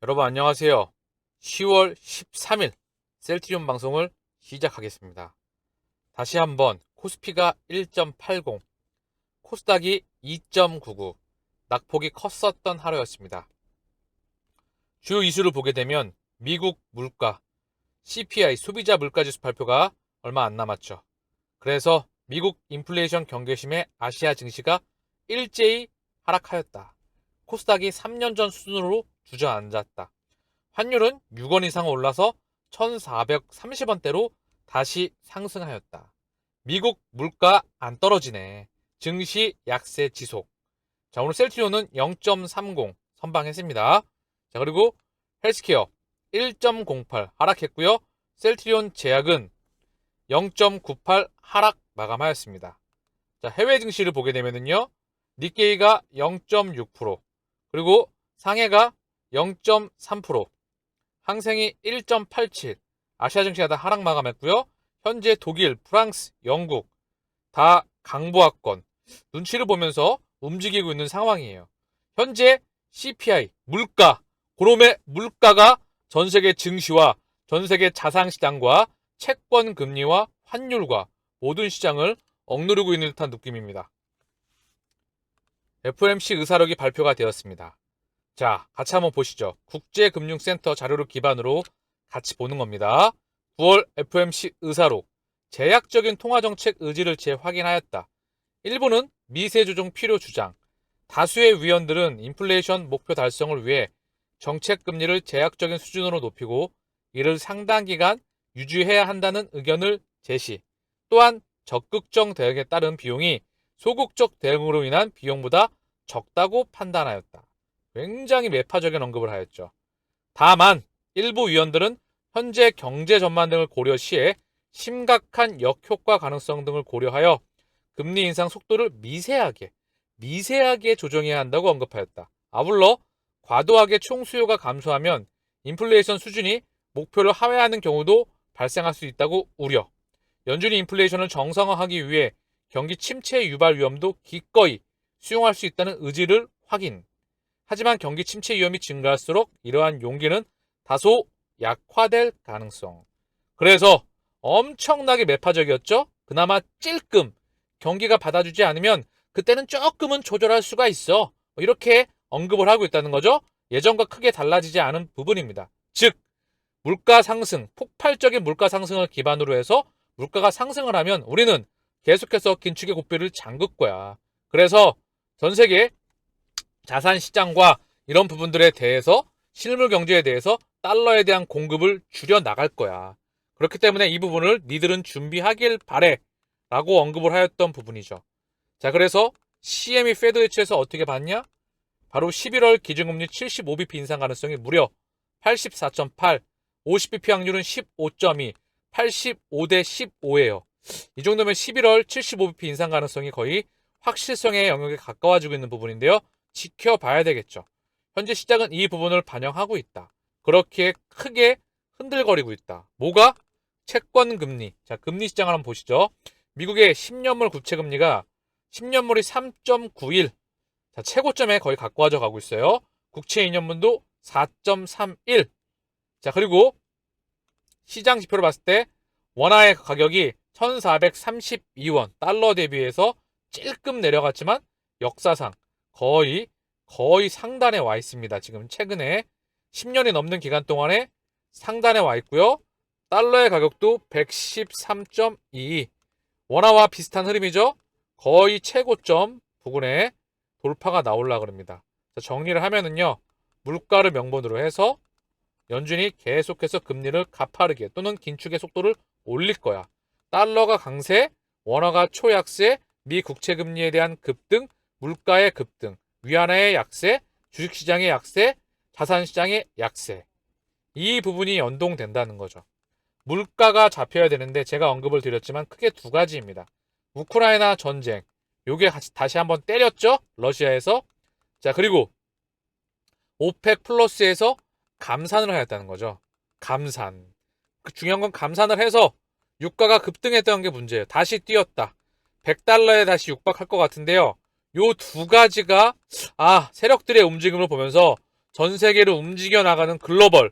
여러분 안녕하세요. 10월 13일 셀트리온 방송을 시작하겠습니다. 다시 한번 코스피가 1.80, 코스닥이 2.99, 낙폭이 컸었던 하루였습니다. 주요 이슈를 보게 되면 미국 물가, CPI 소비자 물가지수 발표가 얼마 안 남았죠. 그래서 미국 인플레이션 경계심에 아시아 증시가 일제히 하락하였다. 코스닥이 3년 전 수준으로 주저앉았다. 환율은 6원 이상 올라서 1,430원대로 다시 상승하였다. 미국 물가 안 떨어지네. 증시 약세 지속. 자, 오늘 셀트리온은 0.30 선방했습니다. 자, 그리고 헬스케어 1.08 하락했고요. 셀트리온 제약은 0.98 하락 마감하였습니다. 자, 해외 증시를 보게 되면요. 니케이가 0.6%, 그리고 상해가 0.3%, 항생이 1.87, 아시아 증시가 다 하락 마감했고요. 현재 독일, 프랑스, 영국 다 강보합권 눈치를 보면서 움직이고 있는 상황이에요. 현재 CPI, 물가, 그놈의 물가가 전 세계 증시와 전 세계 자산시장과 채권 금리와 환율과 모든 시장을 억누르고 있는 듯한 느낌입니다. FOMC 의사록이 발표가 되었습니다. 자, 같이 한번 보시죠. 국제금융센터 자료를 기반으로 같이 보는 겁니다. 9월 FOMC 의사록, 제약적인 통화정책 의지를 재확인하였다. 일부는 미세 조정 필요 주장, 다수의 위원들은 인플레이션 목표 달성을 위해 정책 금리를 제약적인 수준으로 높이고 이를 상당 기간 유지해야 한다는 의견을 제시, 또한 적극적 대응에 따른 비용이 소극적 대응으로 인한 비용보다 적다고 판단하였다. 굉장히 매파적인 언급을 하였죠. 다만 일부 위원들은 현재 경제 전망 등을 고려 시에 심각한 역효과 가능성 등을 고려하여 금리 인상 속도를 미세하게 조정해야 한다고 언급하였다. 아울러 과도하게 총수요가 감소하면 인플레이션 수준이 목표를 하회하는 경우도 발생할 수 있다고 우려. 연준이 인플레이션을 정상화하기 위해 경기 침체 유발 위험도 기꺼이 수용할 수 있다는 의지를 확인. 하지만 경기 침체 위험이 증가할수록 이러한 용기는 다소 약화될 가능성. 그래서 엄청나게 매파적이었죠. 그나마 찔끔 경기가 받아주지 않으면 그때는 조금은 조절할 수가 있어. 이렇게 언급을 하고 있다는 거죠. 예전과 크게 달라지지 않은 부분입니다. 즉 물가 상승, 폭발적인 물가 상승을 기반으로 해서 물가가 상승을 하면 우리는 계속해서 긴축의 고삐를 잠글 거야. 그래서 전 세계 자산 시장과 이런 부분들에 대해서 실물 경제에 대해서 달러에 대한 공급을 줄여 나갈 거야. 그렇기 때문에 이 부분을 니들은 준비하길 바래 라고 언급을 하였던 부분이죠. 자, 그래서 CME 페드 위치에서 어떻게 봤냐? 바로 11월 기준금리 75bp 인상 가능성이 무려 84.8, 50bp 확률은 15.2, 85대 15예요. 이 정도면 11월 75bp 인상 가능성이 거의 확실성의 영역에 가까워지고 있는 부분인데요. 지켜봐야 되겠죠. 현재 시장은 이 부분을 반영하고 있다. 그렇게 크게 흔들거리고 있다. 뭐가? 채권 금리. 자, 금리 시장을 한번 보시죠. 미국의 10년물 국채금리가 10년물이 3.91. 자, 최고점에 거의 가까워져 가고 있어요. 국채 2년물도 4.31. 자, 그리고 시장 지표로 봤을 때 원화의 가격이 1,432원 달러 대비해서 찔끔 내려갔지만 역사상 거의 상단에 와 있습니다. 지금 최근에 10년이 넘는 기간 동안에 상단에 와 있고요. 달러의 가격도 113.22. 원화와 비슷한 흐름이죠. 거의 최고점 부근에 돌파가 나오려고 합니다. 정리를 하면은요. 물가를 명분으로 해서 연준이 계속해서 금리를 가파르게 또는 긴축의 속도를 올릴 거야. 달러가 강세, 원화가 초약세, 미 국채 금리에 대한 급등, 물가의 급등, 위안화의 약세, 주식시장의 약세, 자산시장의 약세. 이 부분이 연동된다는 거죠. 물가가 잡혀야 되는데 제가 언급을 드렸지만 크게 두 가지입니다. 우크라이나 전쟁, 요게 다시 한번 때렸죠? 러시아에서. 자, 그리고 오펙 플러스에서 감산을 하였다는 거죠. 감산. 중요한 건 감산을 해서 유가가 급등했던 게 문제예요. 다시 뛰었다. 100달러에 다시 육박할 것 같은데요. 요 두 가지가 세력들의 움직임을 보면서 전 세계를 움직여 나가는 글로벌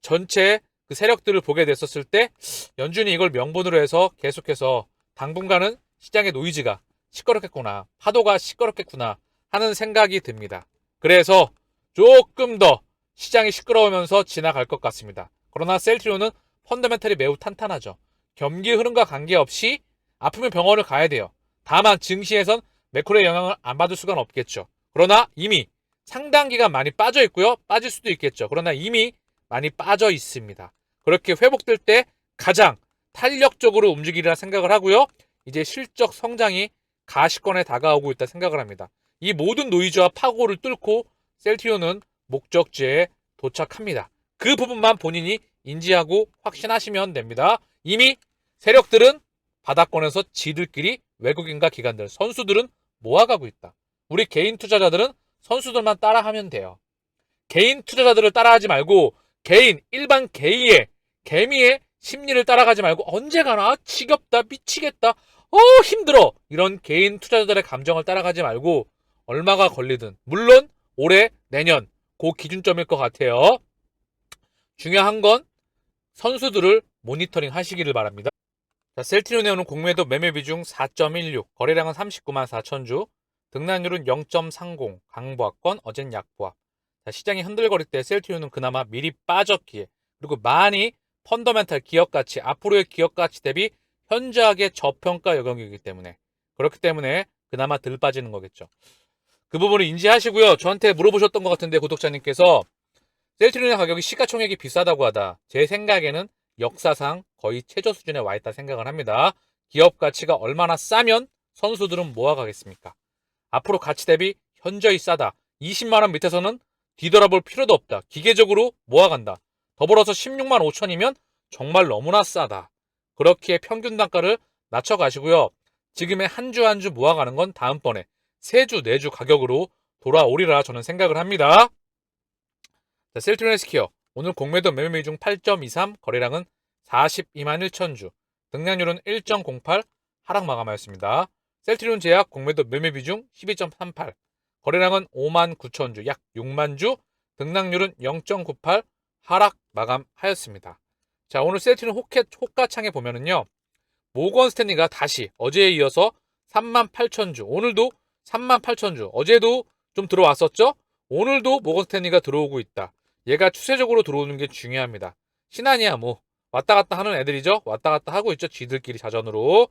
전체 그 세력들을 보게 됐었을 때 연준이 이걸 명분으로 해서 계속해서 당분간은 시장의 노이즈가 시끄럽겠구나, 파도가 시끄럽겠구나 하는 생각이 듭니다. 그래서 조금 더 시장이 시끄러우면서 지나갈 것 같습니다. 그러나 셀트리온은 펀더멘털이 매우 탄탄하죠. 경기 흐름과 관계없이 아프면 병원을 가야 돼요. 다만 증시에선 매크로의 영향을 안 받을 수가 없겠죠. 그러나 이미 상당 기간 많이 빠져 있고요. 빠질 수도 있겠죠. 그러나 이미 많이 빠져 있습니다. 그렇게 회복될 때 가장 탄력적으로 움직이리라 생각을 하고요. 이제 실적 성장이 가시권에 다가오고 있다 생각을 합니다. 이 모든 노이즈와 파고를 뚫고 셀트리온은 목적지에 도착합니다. 그 부분만 본인이 인지하고 확신하시면 됩니다. 이미 세력들은 바닥권에서 지들끼리 외국인과 기관들, 선수들은 모아가고 있다. 우리 개인 투자자들은 선수들만 따라하면 돼요. 개인 투자자들을 따라하지 말고 개인, 일반 개미의 심리를 따라가지 말고 언제 가나 지겹다, 미치겠다, 힘들어 이런 개인 투자자들의 감정을 따라가지 말고 얼마가 걸리든, 물론 올해, 내년 그 기준점일 것 같아요. 중요한 건 선수들을 모니터링 하시기를 바랍니다. 자, 셀트리온에 오는 공매도 매매 비중 4.16, 거래량은 39만 4천 주, 등락률은 0.30, 강보합권, 어젠 약보합. 자, 시장이 흔들거릴 때 셀트리온은 그나마 미리 빠졌기에, 그리고 많이 펀더멘탈 기업가치, 앞으로의 기업가치 대비 현저하게 저평가 영역이기 때문에, 그렇기 때문에 그나마 덜 빠지는 거겠죠. 그 부분을 인지하시고요. 저한테 물어보셨던 것 같은데 구독자님께서 셀트리온의 가격이 시가총액이 비싸다고 하다. 제 생각에는 역사상 거의 최저 수준에 와 있다 생각을 합니다. 기업 가치가 얼마나 싸면 선수들은 모아가겠습니까? 앞으로 가치 대비 현저히 싸다. 20만 원 밑에서는 뒤돌아볼 필요도 없다. 기계적으로 모아간다. 더불어서 16만 5천이면 정말 너무나 싸다. 그렇게 평균 단가를 낮춰가시고요. 지금의 한 주 한 주 모아가는 건 다음번에 3주, 4주 가격으로 돌아오리라 저는 생각을 합니다. 자, 셀트리온 헬스케어 오늘 공매도 매매 중 8.23, 거래량은 42만 1천 주, 등락률은 1.08, 하락 마감하였습니다. 셀트리온 제약 공매도 매매 비중 12.38, 거래량은 5만 9천 주, 약 6만 주, 등락률은 0.98, 하락 마감하였습니다. 자, 오늘 셀트리온 호가창에 보면은요, 모건 스탠리가 다시 어제에 이어서 3만 8천 주, 오늘도 3만 8천 주, 어제도 좀 들어왔었죠? 오늘도 모건 스탠리가 들어오고 있다. 얘가 추세적으로 들어오는 게 중요합니다. 신한이야 뭐 왔다 갔다 하는 애들이죠. 왔다 갔다 하고 있죠. 지들끼리 자전으로.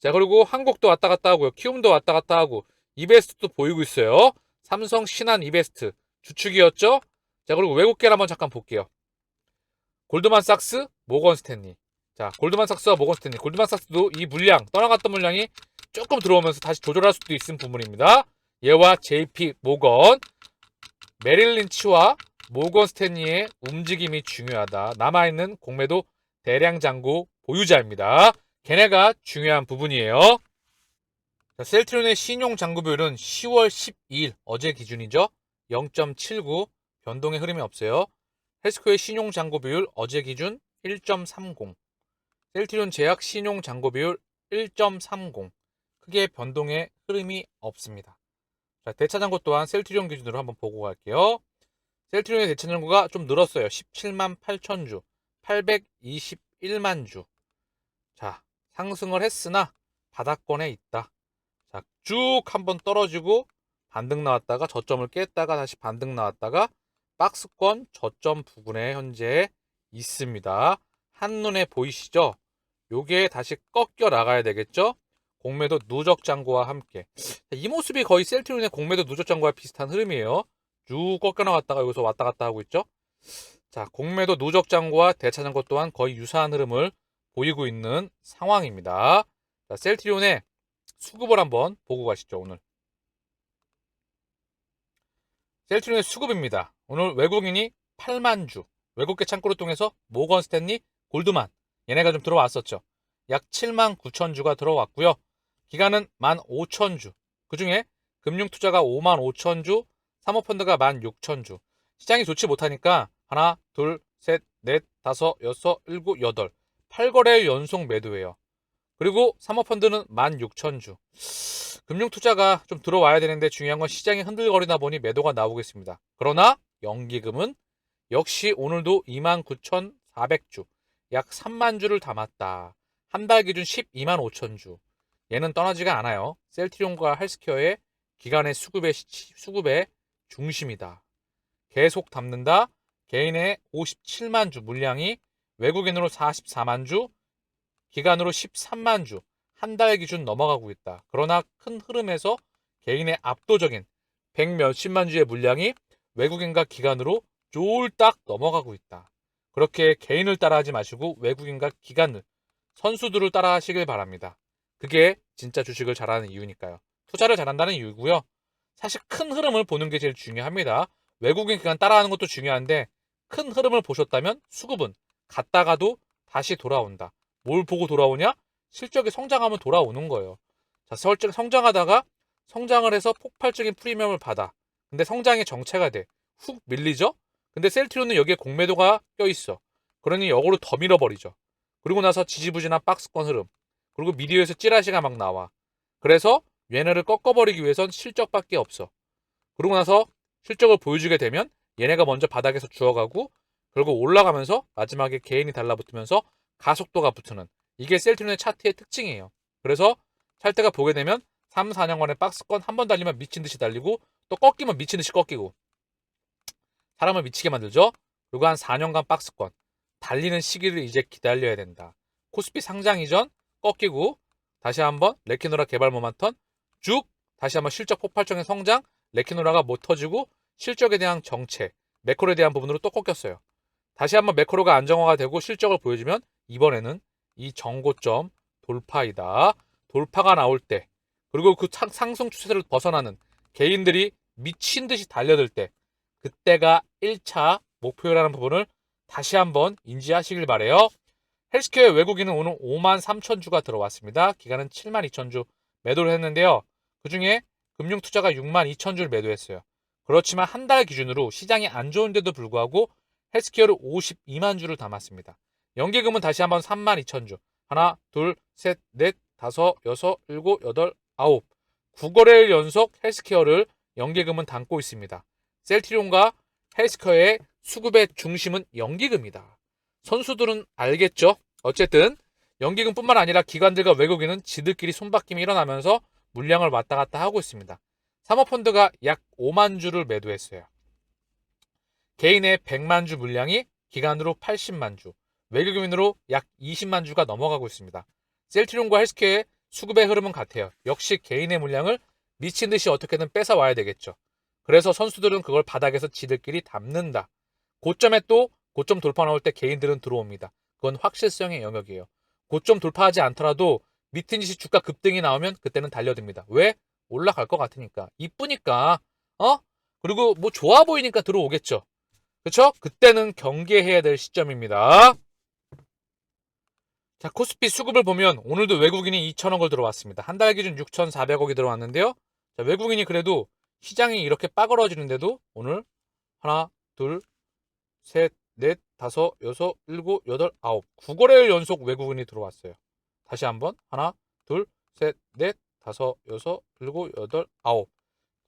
자, 그리고 한국도 왔다 갔다 하고요. 키움도 왔다 갔다 하고 이베스트도 보이고 있어요. 삼성, 신한, 이베스트 주축이었죠. 자, 그리고 외국계를 한번 잠깐 볼게요. 골드만삭스, 모건 스탠리. 자, 골드만삭스와 모건 스탠리. 골드만삭스도 이 물량, 떠나갔던 물량이 조금 들어오면서 다시 조절할 수도 있는 부분입니다. 얘와 JP 모건, 메릴 린치와 모건 스탠리의 움직임이 중요하다. 남아있는 공매도 대량 잔고 보유자입니다. 걔네가 중요한 부분이에요. 자, 셀트리온의 신용 잔고 비율은 10월 12일 어제 기준이죠. 0.79, 변동의 흐름이 없어요. 헬스코의 신용 잔고 비율 어제 기준 1.30, 셀트리온 제약 신용 잔고 비율 1.30, 크게 변동의 흐름이 없습니다. 자, 대차 잔고 또한 셀트리온 기준으로 한번 보고 갈게요. 셀트리온의 대차 잔고가 좀 늘었어요. 17만 8천 주, 821만 주. 자, 상승을 했으나 바닥권에 있다. 자, 쭉 한번 떨어지고 반등 나왔다가 저점을 깼다가 다시 반등 나왔다가 박스권 저점 부근에 현재 있습니다. 한눈에 보이시죠? 요게 다시 꺾여 나가야 되겠죠? 공매도 누적 잔고와 함께. 이 모습이 거의 셀트리온의 공매도 누적 잔고와 비슷한 흐름이에요. 쭉 꺾여 나갔다가 여기서 왔다 갔다 하고 있죠? 자, 공매도 누적 잔고와 대차 잔고 또한 거의 유사한 흐름을 보이고 있는 상황입니다. 자, 셀트리온의 수급을 한번 보고 가시죠, 오늘. 셀트리온의 수급입니다. 오늘 외국인이 8만 주, 외국계 창구를 통해서 모건 스탠리, 골드만, 얘네가 좀 들어왔었죠. 약 7만 9천 주가 들어왔고요. 기간은 1만 5천 주, 그 중에 금융투자가 5만 5천 주, 사모펀드가 1만 6천 주. 시장이 좋지 못하니까 하나, 둘, 셋, 넷, 다섯, 여섯, 일곱, 여덟, 8거래 연속 매도예요. 그리고 사모펀드는 1만 6천 주. 금융투자가 좀 들어와야 되는데 중요한 건 시장이 흔들거리다 보니 매도가 나오겠습니다. 그러나 연기금은 역시 오늘도 29,400주, 약 3만 주를 담았다. 한 달 기준 12만 5천 주. 얘는 떠나지가 않아요. 셀트리온과 헬스케어의 기간의 수급의 중심이다. 계속 담는다. 개인의 57만 주 물량이 외국인으로 44만 주, 기간으로 13만 주, 한 달 기준 넘어가고 있다. 그러나 큰 흐름에서 개인의 압도적인 100 몇십만 주의 물량이 외국인과 기간으로 쫄딱 넘어가고 있다. 그렇게 개인을 따라하지 마시고 외국인과 기간을, 선수들을 따라하시길 바랍니다. 그게 진짜 주식을 잘하는 이유니까요. 투자를 잘한다는 이유고요. 사실 큰 흐름을 보는 게 제일 중요합니다. 외국인 기간 따라하는 것도 중요한데 큰 흐름을 보셨다면 수급은 갔다가도 다시 돌아온다. 뭘 보고 돌아오냐? 실적이 성장하면 돌아오는 거예요. 자, 성장하다가 성장을 해서 폭발적인 프리미엄을 받아. 근데 성장이 정체가 돼. 훅 밀리죠? 근데 셀트리온은 여기에 공매도가 껴있어. 그러니 역으로 더 밀어버리죠. 그리고 나서 지지부진한 박스권 흐름. 그리고 미디어에서 찌라시가 막 나와. 그래서 얘네를 꺾어버리기 위해선 실적밖에 없어. 그러고 나서 실적을 보여주게 되면 얘네가 먼저 바닥에서 주워가고 결국 올라가면서 마지막에 개인이 달라붙으면서 가속도가 붙는, 이게 셀트리온의 차트의 특징이에요. 그래서 찰때가 보게 되면 3, 4년간의 박스권 한 번 달리면 미친 듯이 달리고 또 꺾이면 미친 듯이 꺾이고 사람을 미치게 만들죠. 그리고 한 4년간 박스권 달리는 시기를 이제 기다려야 된다. 코스피 상장 이전 꺾이고 다시 한번 레키노라 개발 모멘텀 쭉 다시 한번 실적 폭발적인 성장, 레키노라가 못 터지고 실적에 대한 정체, 매크로에 대한 부분으로 또 꺾였어요. 다시 한번 매크로가 안정화가 되고 실적을 보여주면 이번에는 이 정고점 돌파이다. 돌파가 나올 때, 그리고 그 상승 추세를 벗어나는 개인들이 미친 듯이 달려들 때, 그때가 1차 목표라는 부분을 다시 한번 인지하시길 바래요. 헬스케어 외국인은 오늘 5만 3천 주가 들어왔습니다. 기간은 7만 2천 주 매도를 했는데요. 그중에 금융투자가 6만 2천 주를 매도했어요. 그렇지만 한 달 기준으로 시장이 안 좋은데도 불구하고 헬스케어를 52만 주를 담았습니다. 연기금은 다시 한번 3만 2천 주. 하나, 둘, 셋, 넷, 다섯, 여섯, 일곱, 여덟, 아홉. 9거래일 연속 헬스케어를 연기금은 담고 있습니다. 셀트리온과 헬스케어의 수급의 중심은 연기금이다. 선수들은 알겠죠? 어쨌든 연기금뿐만 아니라 기관들과 외국인은 지들끼리 손바뀜이 일어나면서 물량을 왔다 갔다 하고 있습니다. 사모펀드가 약 5만 주를 매도했어요. 개인의 100만 주 물량이 기관으로 80만 주, 외국인으로 약 20만 주가 넘어가고 있습니다. 셀트리온과 헬스케어의 수급의 흐름은 같아요. 역시 개인의 물량을 미친 듯이 어떻게든 뺏어와야 되겠죠. 그래서 선수들은 그걸 바닥에서 지들끼리 담는다. 고점에 또 고점 돌파 나올 때 개인들은 들어옵니다. 그건 확실성의 영역이에요. 고점 돌파하지 않더라도 미친 듯이 주가 급등이 나오면 그때는 달려듭니다. 왜? 올라갈 것 같으니까. 이쁘니까. 그리고 뭐 좋아 보이니까 들어오겠죠. 그쵸? 그때는 경계해야 될 시점입니다. 자, 코스피 수급을 보면 오늘도 외국인이 2천억을 들어왔습니다. 한 달 기준 6,400억이 들어왔는데요. 자, 외국인이 그래도 시장이 이렇게 빠그러지는데도 오늘 하나, 둘, 셋, 넷, 다섯, 여섯, 일곱, 여덟, 아홉. 9거래일 연속 외국인이 들어왔어요. 다시 한번 하나, 둘, 셋, 넷, 다섯, 여섯, 일곱, 여덟, 아홉.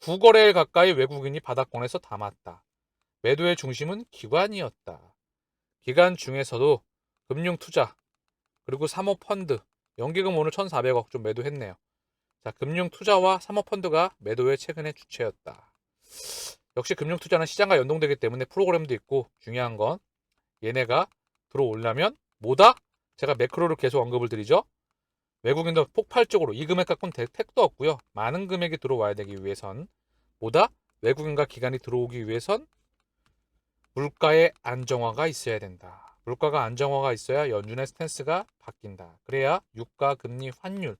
9거래일 가까이 외국인이 바닥권에서 담았다. 매도의 중심은 기관이었다. 기관 중에서도 금융투자, 그리고 사모펀드, 연기금 오늘 1,400억 좀 매도했네요. 자, 금융투자와 사모펀드가 매도의 최근의 주체였다. 역시 금융투자는 시장과 연동되기 때문에 프로그램도 있고 중요한 건 얘네가 들어오려면 뭐다? 제가 매크로를 계속 언급을 드리죠. 외국인도 폭발적으로 이 금액 갖고는 택도 없고요. 많은 금액이 들어와야 되기 위해선 뭐다? 외국인과 기관이 들어오기 위해선 물가의 안정화가 있어야 된다. 물가가 안정화가 있어야 연준의 스탠스가 바뀐다. 그래야 유가, 금리, 환율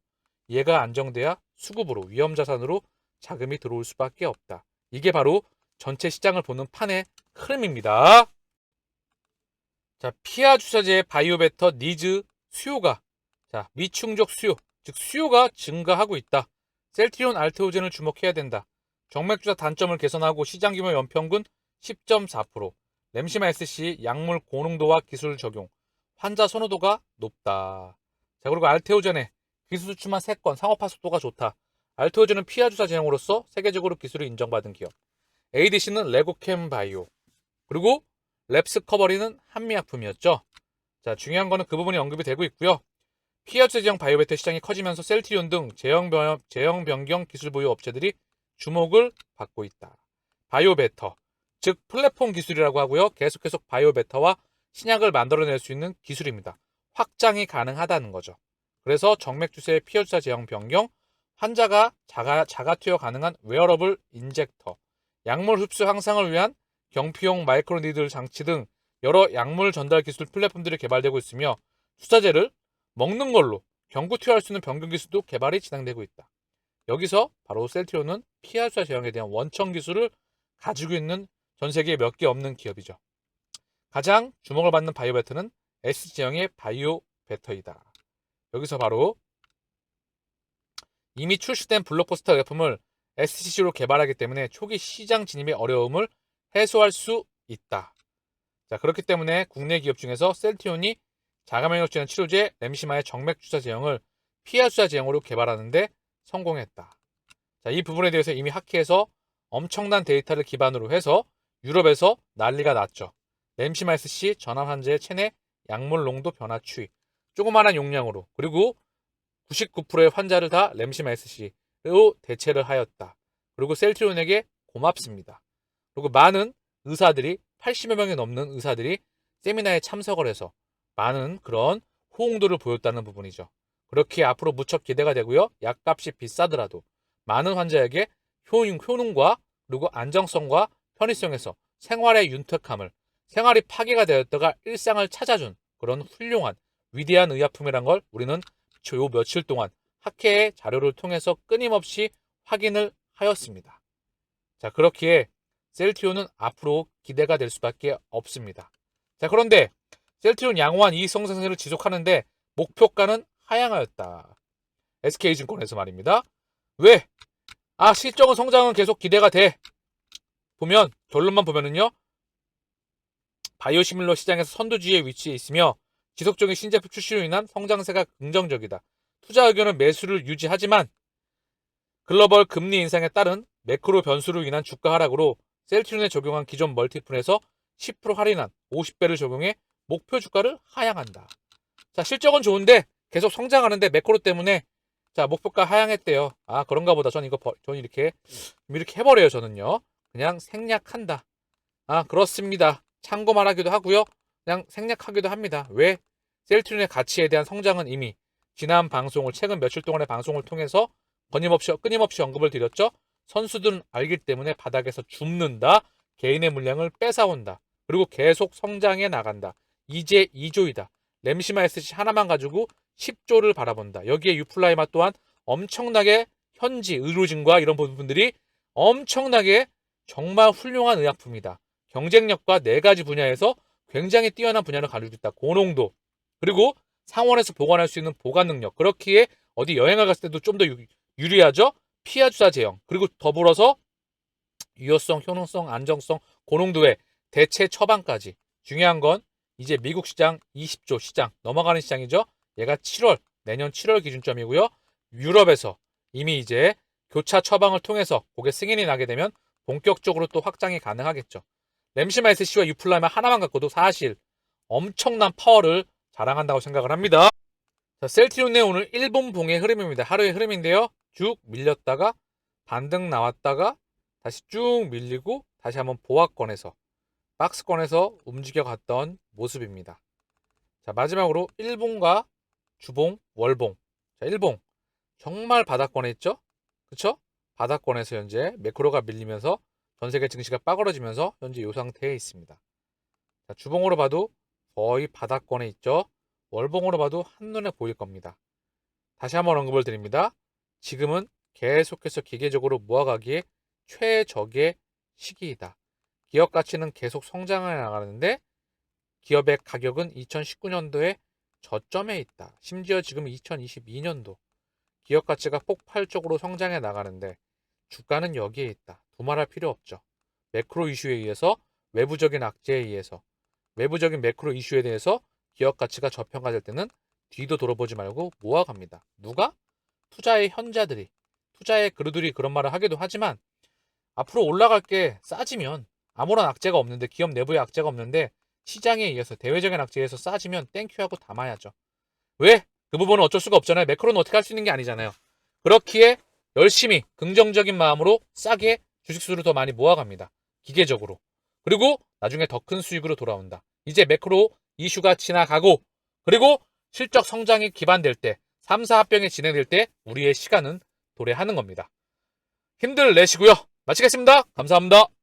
얘가 안정돼야 수급으로, 위험자산으로 자금이 들어올 수밖에 없다. 이게 바로 전체 시장을 보는 판의 흐름입니다. 자, 피아 주사제의 바이오베터 니즈 수요가, 자, 미충족 수요, 즉 수요가 증가하고 있다. 셀트리온 알테오젠을 주목해야 된다. 정맥주사 단점을 개선하고 시장 규모 연평균 10.4%, 램시마 SC 약물 고농도와 기술 적용, 환자 선호도가 높다. 자, 그리고 알테오젠의 기술 수출만 3건, 상업화 속도가 좋다. 알테오젠은 피아 주사 제형으로서 세계적으로 기술을 인정받은 기업. ADC는 레고캠 바이오. 그리고 랩스커버리는 한미약품이었죠. 자, 중요한 거는 그 부분이 언급이 되고 있고요. 피해투자 지형 바이오베터 시장이 커지면서 셀트리온 등 제형 변경 기술 보유 업체들이 주목을 받고 있다. 바이오베터, 즉 플랫폼 기술이라고 하고요. 계속 바이오베터와 신약을 만들어낼 수 있는 기술입니다. 확장이 가능하다는 거죠. 그래서 정맥주사의 피해투자 제형 변경, 환자가 자가 투여 가능한 웨어러블 인젝터, 약물 흡수 향상을 위한 경피용 마이크로니들 장치 등 여러 약물 전달 기술 플랫폼들이 개발되고 있으며 투자재를 먹는 걸로 경구 투여할 수 있는 변경 기술도 개발이 진행되고 있다. 여기서 바로 셀트리온은 피해투자 제형에 대한 원천 기술을 가지고 있는 전 세계에 몇 개 없는 기업이죠. 가장 주목을 받는 바이오베터는 SG형의 바이오베터이다. 여기서 바로 이미 출시된 블록버스터 제품을 SCC로 개발하기 때문에 초기 시장 진입의 어려움을 해소할 수 있다. 자, 그렇기 때문에 국내 기업 중에서 셀트리온이 자가면역질환 치료제 램시마의 정맥주사 제형을 피해주사 제형으로 개발하는데 성공했다. 자, 이 부분에 대해서 이미 학회에서 엄청난 데이터를 기반으로 해서 유럽에서 난리가 났죠. 램시마 SC 전암 환자의 체내 약물 농도 변화 추이, 조그마한 용량으로, 그리고 99%의 환자를 다 램시마 SC로 대체를 하였다. 그리고 셀트리온에게 고맙습니다. 그리고 많은 의사들이 80여 명이 넘는 의사들이 세미나에 참석을 해서 많은 그런 호응도를 보였다는 부분이죠. 그렇게 앞으로 무척 기대가 되고요. 약값이 비싸더라도 많은 환자에게 효능과 그리고 안정성과 편의성에서 생활의 윤택함을, 생활이 파괴가 되었다가 일상을 찾아준 그런 훌륭한 위대한 의약품이란 걸 우리는 요 며칠 동안 학회의 자료를 통해서 끊임없이 확인을 하였습니다. 자, 그렇기에 셀트리온은 앞으로 기대가 될 수밖에 없습니다. 자, 그런데 셀트리온 양호한 이익 성장세를 지속하는데 목표가는 하향하였다. SK증권에서 말입니다. 왜? 실적은 성장은 계속 기대가 돼. 보면 결론만 보면은요. 바이오시밀러 시장에서 선두주의에 위치해 있으며 지속적인 신제품 출시로 인한 성장세가 긍정적이다. 투자 의견은 매수를 유지하지만 글로벌 금리 인상에 따른 매크로 변수로 인한 주가 하락으로 셀트리온에 적용한 기존 멀티플에서 10% 할인한 50배를 적용해 목표 주가를 하향한다. 자, 실적은 좋은데 계속 성장하는데 매크로 때문에 자, 목표가 하향했대요. 그런가 보다. 저는 이렇게 해버려요. 저는요. 그냥 생략한다. 그렇습니다. 참고만 하기도 하고요. 그냥 생략하기도 합니다. 왜? 셀트리온의 가치에 대한 성장은 이미 지난 방송을 최근 며칠 동안의 방송을 통해서 끊임없이 언급을 드렸죠. 선수들은 알기 때문에 바닥에서 줍는다. 개인의 물량을 뺏어온다. 그리고 계속 성장해 나간다. 이제 2조이다. 램시마 SC 하나만 가지고 10조를 바라본다. 여기에 유플라이마 또한 엄청나게 현지 의료진과 이런 부분들이 엄청나게 정말 훌륭한 의약품이다. 경쟁력과 4가지 분야에서 굉장히 뛰어난 분야를 가지고 있다. 고농도, 그리고 상온에서 보관할 수 있는 보관 능력. 그렇기에 어디 여행을 갔을 때도 좀 더 유리하죠. 피하주사 제형, 그리고 더불어서 유효성, 효능성, 안정성, 고농도의 대체 처방까지. 중요한 건 이제 미국 시장 20조 시장 넘어가는 시장이죠. 얘가 내년 7월 기준점이고요. 유럽에서 이미 이제 교차 처방을 통해서 그게 승인이 나게 되면 본격적으로 또 확장이 가능하겠죠. 램시마 SC와 유플라이마 하나만 갖고도 사실 엄청난 파워를 자랑한다고 생각을 합니다. 자, 셀트리온의 오늘 일본봉의 흐름입니다. 하루의 흐름인데요. 쭉 밀렸다가 반등 나왔다가 다시 쭉 밀리고 다시 한번 보합권에서 박스권에서 움직여 갔던 모습입니다. 자, 마지막으로 일봉과 주봉, 월봉. 자, 일봉 정말 바닥권에 있죠? 그쵸? 바닥권에서 현재 매크로가 밀리면서 전세계 증시가 빠그러지면서 현재 이 상태에 있습니다. 자, 주봉으로 봐도 거의 바닥권에 있죠? 월봉으로 봐도 한눈에 보일 겁니다. 다시 한번 언급을 드립니다. 지금은 계속해서 기계적으로 모아가기에 최적의 시기이다. 기업 가치는 계속 성장해 나가는데 기업의 가격은 2019년도에 저점에 있다. 심지어 지금 2022년도 기업 가치가 폭발적으로 성장해 나가는데 주가는 여기에 있다. 두말할 필요 없죠. 매크로 이슈에 의해서, 외부적인 악재에 의해서, 외부적인 매크로 이슈에 대해서 기업 가치가 저평가될 때는 뒤도 돌아보지 말고 모아갑니다. 누가? 투자의 현자들이, 투자의 그루들이 그런 말을 하기도 하지만 앞으로 올라갈 게 싸지면 아무런 악재가 없는데, 기업 내부에 악재가 없는데 시장에 의해서, 대외적인 악재에 의해서 싸지면 땡큐하고 담아야죠. 왜? 그 부분은 어쩔 수가 없잖아요. 매크로는 어떻게 할 수 있는 게 아니잖아요. 그렇기에 열심히 긍정적인 마음으로 싸게 주식수를 더 많이 모아갑니다. 기계적으로. 그리고 나중에 더 큰 수익으로 돌아온다. 이제 매크로 이슈가 지나가고, 그리고 실적 성장이 기반될 때, 3사 합병이 진행될 때 우리의 시간은 도래하는 겁니다. 힘들 내시고요. 마치겠습니다. 감사합니다.